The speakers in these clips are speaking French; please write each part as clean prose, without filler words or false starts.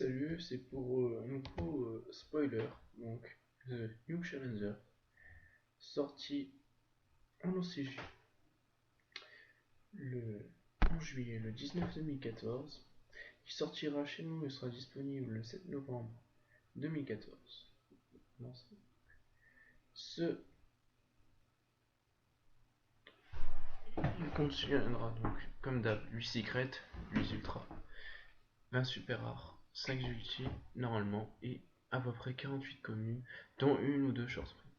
Salut, c'est pour un nouveau spoiler, donc The New Challenger, sorti en OCG en juillet le 19 2014, qui sortira chez nous et sera disponible le 7 novembre 2014. Ce il contiendra donc, comme d'hab, 8 secrets, 8 ultra, 20 super rares, 5 ulti normalement et à peu près 48 communes, dont une ou deux short sprint.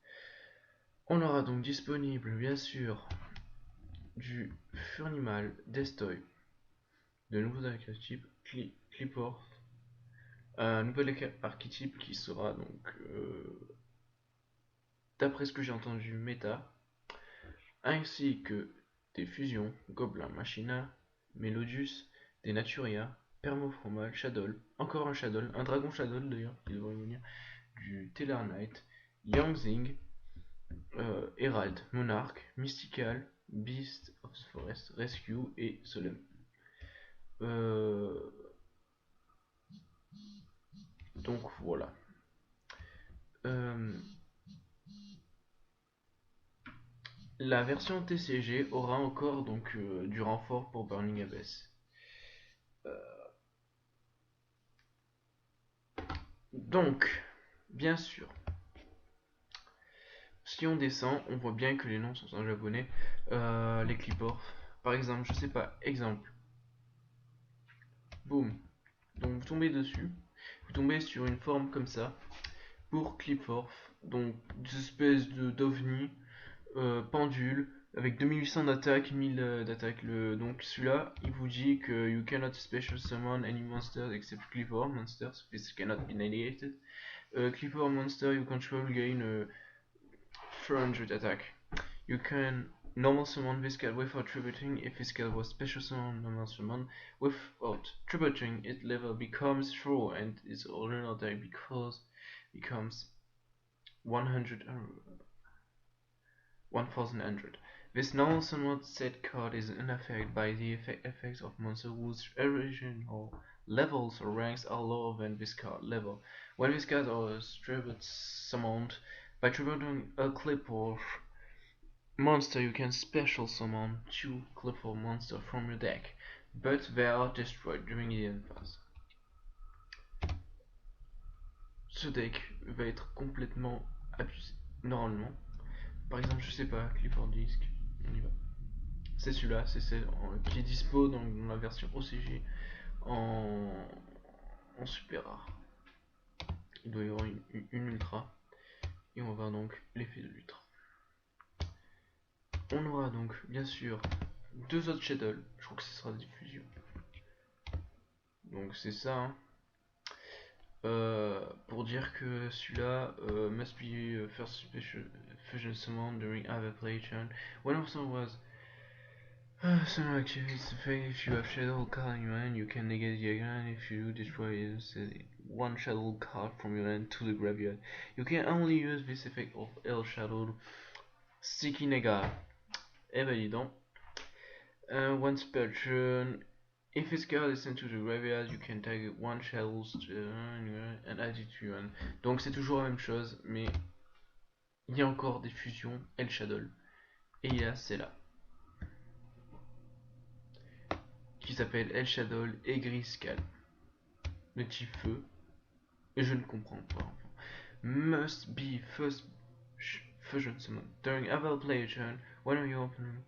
On aura donc disponible bien sûr du Furnimal, Destoy, de nouveaux archétypes, Clipper, un nouvel archétype qui sera donc, d'après ce que j'ai entendu, méta, ainsi que des fusions, Gobelin, Machina, Melodius, des Naturia, Permofromal, Shadow, encore un Shadow, un Dragon Shadow d'ailleurs, qui devrait venir, du Tellar Knight, Yangzing, Herald, Monarch, Mystical, Beast of the Forest, Rescue et Solemn. Donc voilà. La version TCG aura encore donc du renfort pour Burning Abyss. Donc, bien sûr, si on descend, on voit bien que les noms sont en japonais. Les clipboards, par exemple, je sais pas, exemple, boum. Donc vous tombez dessus, vous tombez sur une forme comme ça pour Clipforth, donc des espèces d'ovni pendule avec 2800 d'attaque, 1000 d'attaque. Donc celui-là, il vous dit que you cannot special summon any monsters except Clipper monsters, this cannot be annihilated. Clipper monster you control gain 400 attack. You can normal summon this card without tributing. If this card was special summon normal summon without tributing, its level becomes true and its original attack becomes 100 1100. This normal summon set card is unaffected by the effects of monsters whose original levels or ranks are lower than this card level. When this card is tribute summoned by tributing a Clipper monster, you can special summon 2 Clipper monsters from your deck, but they are destroyed during the end phase. Ce deck va être complètement abusé. Normalement, par exemple, je sais pas, Clipper Disc, on y va. C'est celui-là, c'est celle qui est dispo dans la version OCG en super rare. Il doit y avoir une ultra. Et on va donc l'effet de l'ultra. On aura donc bien sûr deux autres Shadow. Je crois que ce sera des fusions. Donc c'est ça. Hein. Pour dire que celui-là must be first special fusion summon during other play turn. One of them was summon activates effect if you have shadow card in your hand, you can negate the again if you destroy one shadow card from your hand to the graveyard. You can only use this effect of L Shadow Sticky Nega. Eh ben dis donc. Once per turn, if this card is sent to the graveyard, you can target one shadow and add it to your hand. Donc c'est toujours la même chose, mais il y a encore des fusions El Shadow. Et il y a celle-là. Qui s'appelle El Shadow et Griscal. Le petit feu. Et je ne comprends pas. Must be first fusion summon. During other player turn, one of your opponent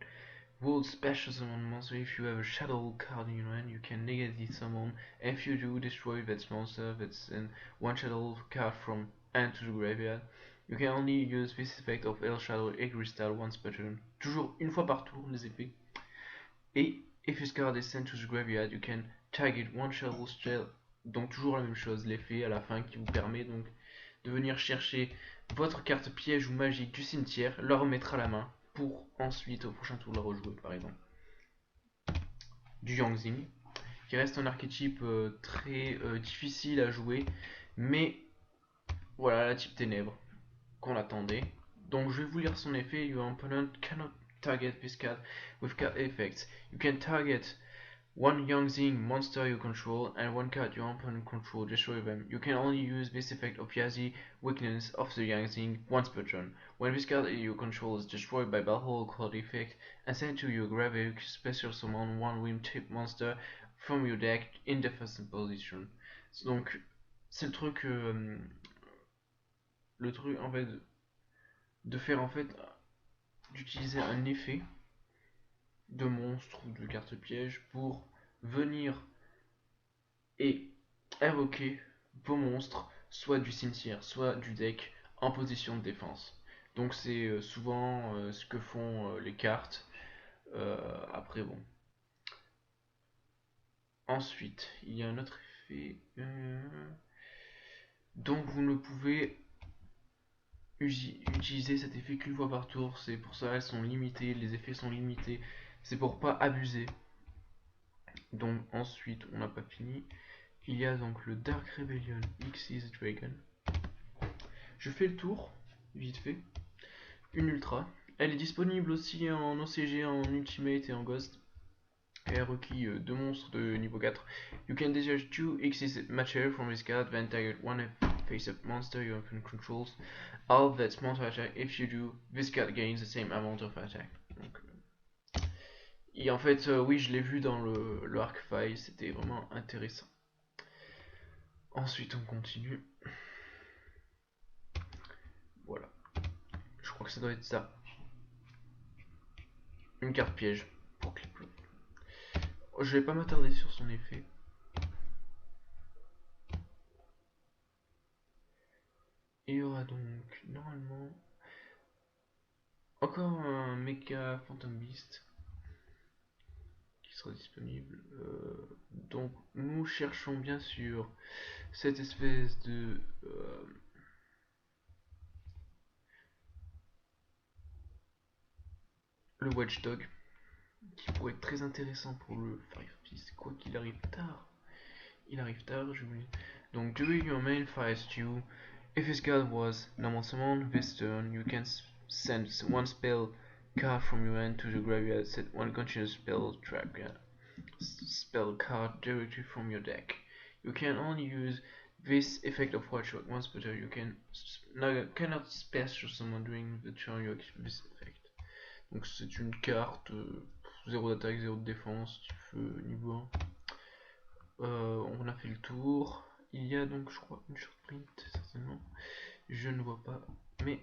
will special summon monster. If you have a shadow card in your hand, you can negate the summon. If you do, destroy that monster that's in one shadow card from hand to the graveyard. You can only use this effect of El Shadow et Crystal once per turn. Toujours une fois par tour les effets. Et if this card is sent to the graveyard, you can target one shadow spell. Donc toujours la même chose, l'effet à la fin qui vous permet donc de venir chercher votre carte piège ou magique du cimetière, la remettre à la main pour ensuite au prochain tour la rejouer par exemple. Du Yangzing, qui reste un archétype très difficile à jouer, mais voilà la type ténèbres qu'on attendait. Donc je vais vous lire son effet. Your opponent cannot target this card with card effects. You can target One Yangzing monster you control and one card your opponent control destroy them. You can only use this effect of Yazi weakness of the Yangzing once per turn. When this card you control is destroyed by battle card effect and sent to your graveyard, special summon one wing tip monster from your deck in defensive position. Donc c'est le truc en fait de faire en fait d'utiliser un effet de monstre ou de carte piège pour venir et invoquer vos monstres soit du cimetière soit du deck en position de défense. Donc c'est souvent ce que font les cartes. Après bon. Ensuite, il y a un autre effet. Donc vous ne pouvez utiliser cet effet qu'une fois par tour. C'est pour ça elles sont limitées, les effets sont limités. C'est pour pas abuser. Donc ensuite, on n'a pas fini. Il y a donc le Dark Rebellion Xyz Dragon. Je fais le tour, vite fait. Une ultra. Elle est disponible aussi en OCG, en Ultimate et en Ghost. Elle a requis 2 monstres de niveau 4. You can discharge 2 Xyz material from this card, then target one face-up monster your opponent controls. All that's monster attack. If you do, this card gains the same amount of attack. Donc, et en fait, oui, je l'ai vu dans le Arc-File, c'était vraiment intéressant. Ensuite, on continue. Voilà. Je crois que ça doit être ça. Une carte piège pour Cliplo. Je vais pas m'attarder sur son effet. Il y aura donc, normalement, encore un Mecha Phantom Beast qui sera disponible. Donc, nous cherchons bien sûr cette espèce de... le Watchdog, qui pourrait être très intéressant pour le Fire Fist, quoi qu'il arrive tard. Il arrive tard, je vous dis. Donc, during your main fire stew, if his card was normal summon this turn, you can send one spell card from your hand to the graveyard, set one continuous spell card directly from your deck. You can only use this effect of Watchdog once per turn. You cannot special summon during the turn you activate this effect. Donc c'est une carte 0 d'attaque, 0 de défense, type feu, niveau 1. On a fait le tour. Il y a donc, je crois, une short print, certainement. Je ne vois pas, mais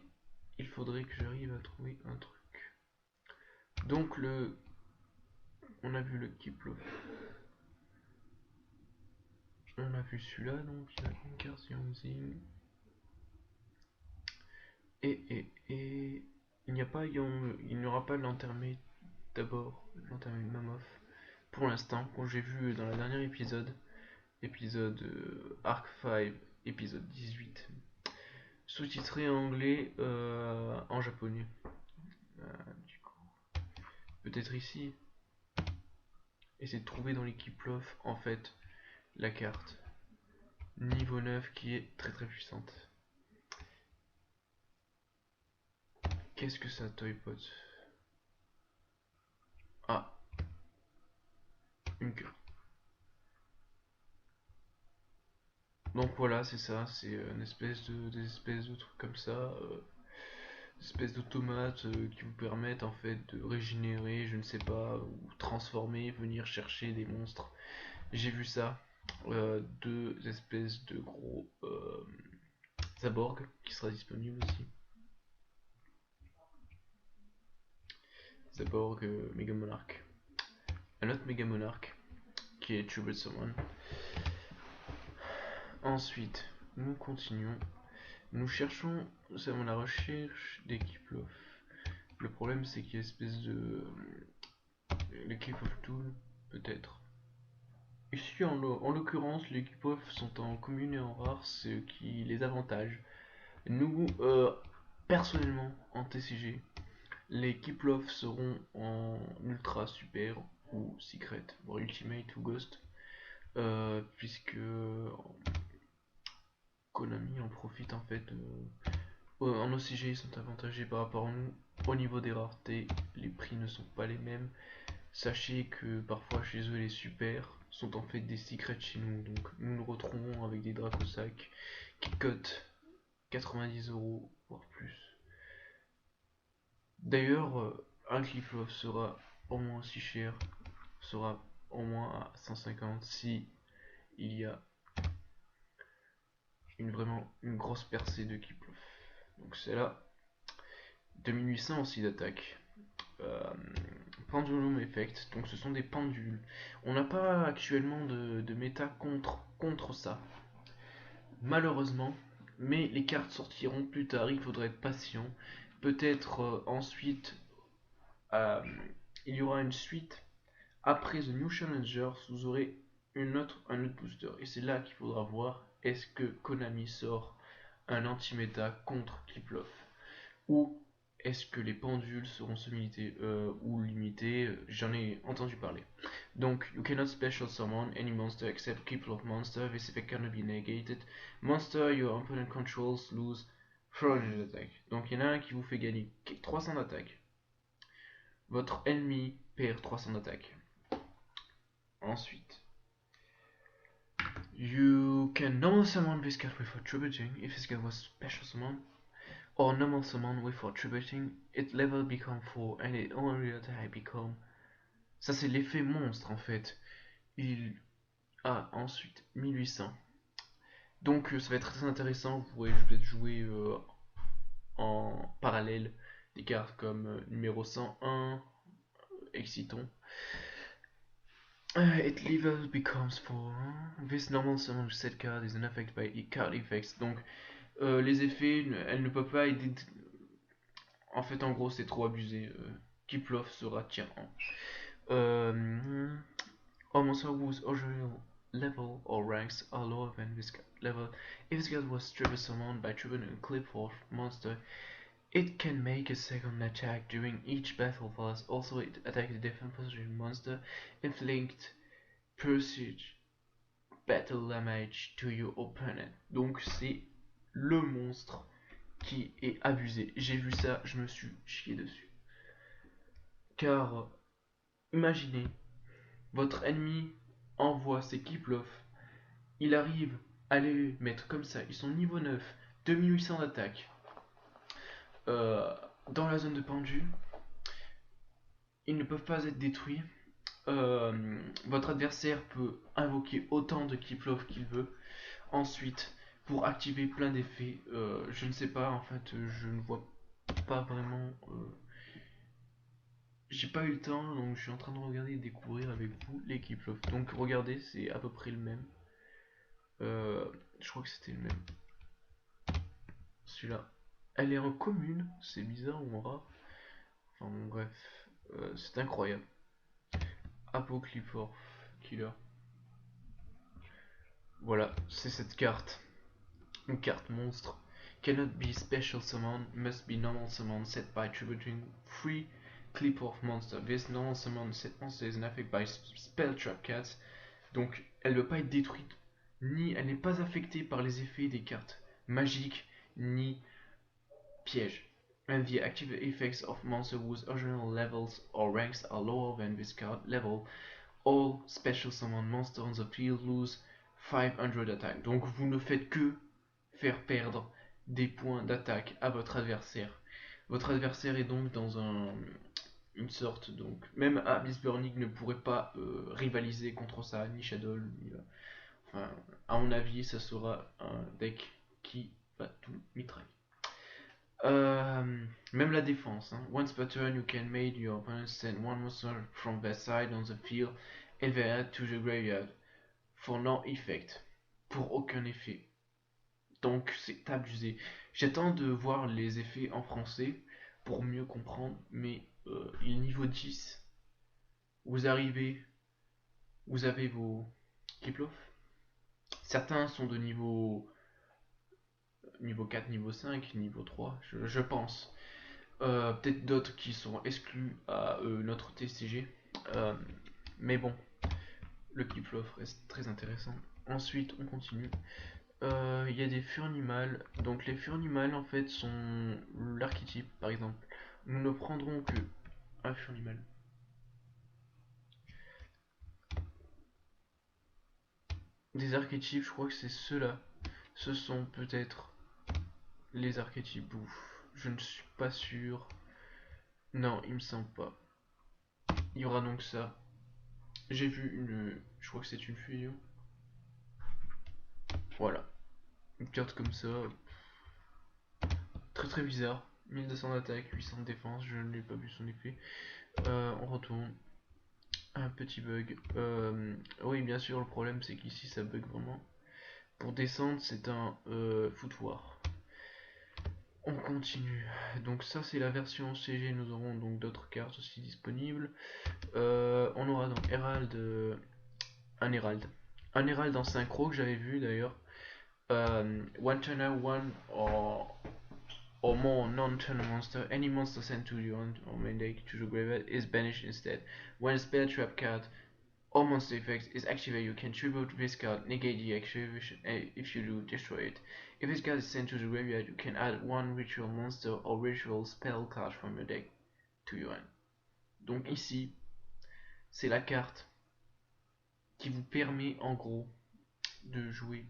il faudrait que j'arrive à trouver un truc. Donc on a vu le Kiplo. On a vu celui-là, donc il y a une carte Yangzing. Et il n'y aura pas l'entermé d'abord, l'entermé Mammoth. Pour l'instant, quand j'ai vu dans le dernier épisode Arc 5, épisode 18, sous-titré en anglais, en japonais. Du coup, peut-être ici, essayer de trouver dans l'équipe Love en fait la carte niveau 9 qui est très très puissante. Qu'est-ce que ça, Toypot? Ah, une queue. Donc voilà, c'est ça, c'est une espèce des espèces de trucs comme ça, des espèces d'automates qui vous permettent en fait de régénérer, je ne sais pas, ou transformer, venir chercher des monstres. J'ai vu ça, 2 espèces de gros Zaborg qui sera disponible aussi. Zaborg Mega Monarch. Un autre Mega Monarch qui est Troubled Summon. Ensuite, nous continuons. Nous cherchons, nous avons la recherche d'équipe Love. Le problème c'est qu'il y a une espèce de l'équipe of Tool, peut-être. Ici en l'occurrence les équipes off sont en commune et en rare, ce qui les avantage. Nous, personnellement en TCG, les Kiplof seront en ultra super ou secret, voire ultimate ou ghost, puisque Konami en profite en fait. En OCG ils sont avantagés par rapport à nous. Au niveau des raretés, les prix ne sont pas les mêmes. Sachez que parfois chez eux les super sont en fait des secrets chez nous, donc nous nous retrouvons avec des Dracosac qui cotent 90 € voire plus. D'ailleurs, un Cliplof sera au moins aussi cher, sera au moins à 150 si il y a vraiment une grosse percée de Cliplof. Donc c'est là 2800 aussi d'attaque. Euh, Pendulum Effect, donc ce sont des pendules. On n'a pas actuellement de méta contre ça, malheureusement, mais les cartes sortiront plus tard, il faudra être patient. Peut-être ensuite, euh, il y aura une suite. Après The New Challengers, vous aurez un autre booster, et c'est là qu'il faudra voir est-ce que Konami sort un anti-méta contre Kiplof, ou est-ce que les pendules seront semi-limitées ou limitées. J'en ai entendu parler. Donc, you cannot special summon any monster except Kiplof monster. This effect cannot be negated. Monster your opponent controls lose 400 d'attaque. Donc, il y en a un qui vous fait gagner 300 d'attaque. Votre ennemi perd 300 d'attaque. Ensuite, you can normal summon this card without tributing if this card was special summon, or normal summon without tributing, its level become 4 and its only attack become. Ça c'est l'effet monstre en fait. Il a ensuite 1800. Donc ça va être très intéressant, vous pourrez peut-être jouer en parallèle des cartes comme numéro 101, Exciton. It level becomes 4. This normal summon set card is an effect by card effects. Donc les effets, elle ne peut pas aider. En fait, en gros, c'est trop abusé. Kiplof sera tier 1. All monster whose original level or ranks are lower than this level. If this card was triple summoned by triple and Clipforth monster, it can make a second attack during each battle phase. Also, it attacks a different position monster, inflict percentage battle damage to your opponent. Donc, c'est le monstre qui est abusé. J'ai vu ça, je me suis chié dessus. Car, imaginez, votre ennemi envoie ses Kiplof, il arrive à les mettre comme ça, ils sont niveau 9, 2800 d'attaque, dans la zone de pendu, ils ne peuvent pas être détruits. Votre adversaire peut invoquer autant de Kiplof qu'il veut. Ensuite, pour activer plein d'effets, je ne sais pas, en fait, je ne vois pas vraiment. J'ai pas eu le temps, donc je suis en train de regarder et découvrir avec vous les Kiplof. Donc regardez, c'est à peu près le même. Je crois que c'était le même. Celui-là. Elle est en commune, c'est bizarre ou en rare. Enfin bon, bref, c'est incroyable. Apocryphor Killer. Voilà, c'est cette carte. Une carte monstre. Cannot be special summon, must be normal summon set by tributing 3 Clipforth monster. This normal summon set monster is an effect by spell trap cards. Donc elle ne peut pas être détruite, ni elle n'est pas affectée par les effets des cartes magiques, ni pièges. And the active effects of monsters whose original levels or ranks are lower than this card level, all special summon monsters on the field lose 500 attack. Donc vous ne faites que faire perdre des points d'attaque à votre adversaire. Votre adversaire est donc dans une sorte, donc même Abyss Burning ne pourrait pas rivaliser contre ça, ni Shadow, ni, enfin, à mon avis, ça sera un deck qui va tout mitrailler. Même la défense. Hein. Once per turn, you can make your opponent send one monster from their side on the field and they add to the graveyard for no effect. Pour aucun effet. Donc c'est abusé. J'attends de voir les effets en français pour mieux comprendre, mais il est niveau 10. Vous arrivez, vous avez vos Kiplof. Certains sont de niveau 4, niveau 5, niveau 3, je pense. Peut-être d'autres qui sont exclus à notre TCG. Mais bon, le Kiplof reste très intéressant. Ensuite, on continue. Il y a des Furnimals. Donc les Furnimals en fait sont l'archétype par exemple. Nous ne prendrons que un Furnimal. des archétypes, je crois que c'est ceux-là. Ce sont peut-être les archétypes. Ouf, je ne suis pas sûr. Non, il me semble pas. Il y aura donc ça. J'ai vu une. Je crois que c'est une fusion. Voilà. Une carte comme ça. Très très bizarre. 1200 d'attaque, 800 de défense. Je n'ai pas vu son effet. On retourne. Un petit bug. Oui, bien sûr, le problème c'est qu'ici ça bug vraiment. Pour descendre, c'est un foutoir. On continue. Donc ça c'est la version CG. Nous aurons donc d'autres cartes aussi disponibles. On aura donc Herald, un Herald. Un Herald en synchro que j'avais vu d'ailleurs. One turn one or more non-turn monster. Any monster sent to your hand or main deck to the graveyard is banished instead. When a spell trap card or monster effect is activated, you can tribute this card, negate the activation, if you do, destroy it. If this card is sent to the graveyard, you can add one ritual monster or ritual spell card from your deck to your hand. Donc ici, c'est la carte qui vous permet en gros de jouer,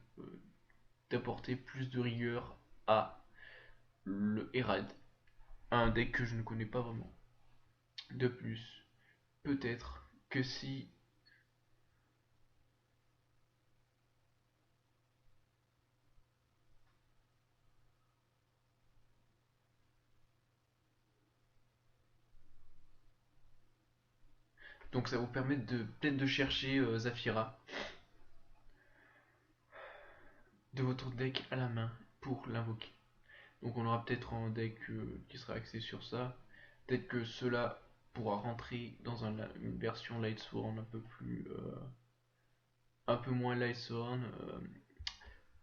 d'apporter plus de rigueur à le Herald, un deck que je ne connais pas vraiment. De plus, peut-être que si donc ça vous permet de peut-être de chercher Zafira de votre deck à la main pour l'invoquer. Donc on aura peut-être un deck qui sera axé sur ça. Peut-être que cela pourra rentrer dans une version Lightsworn un peu plus un peu moins Lightsworn,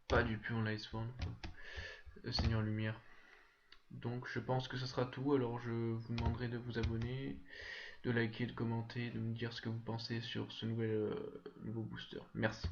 pas du pur Lightsworn, Seigneur Lumière. Donc je pense que ce sera tout. Alors je vous demanderai de vous abonner, de liker, de commenter, de me dire ce que vous pensez sur ce nouveau booster. Merci.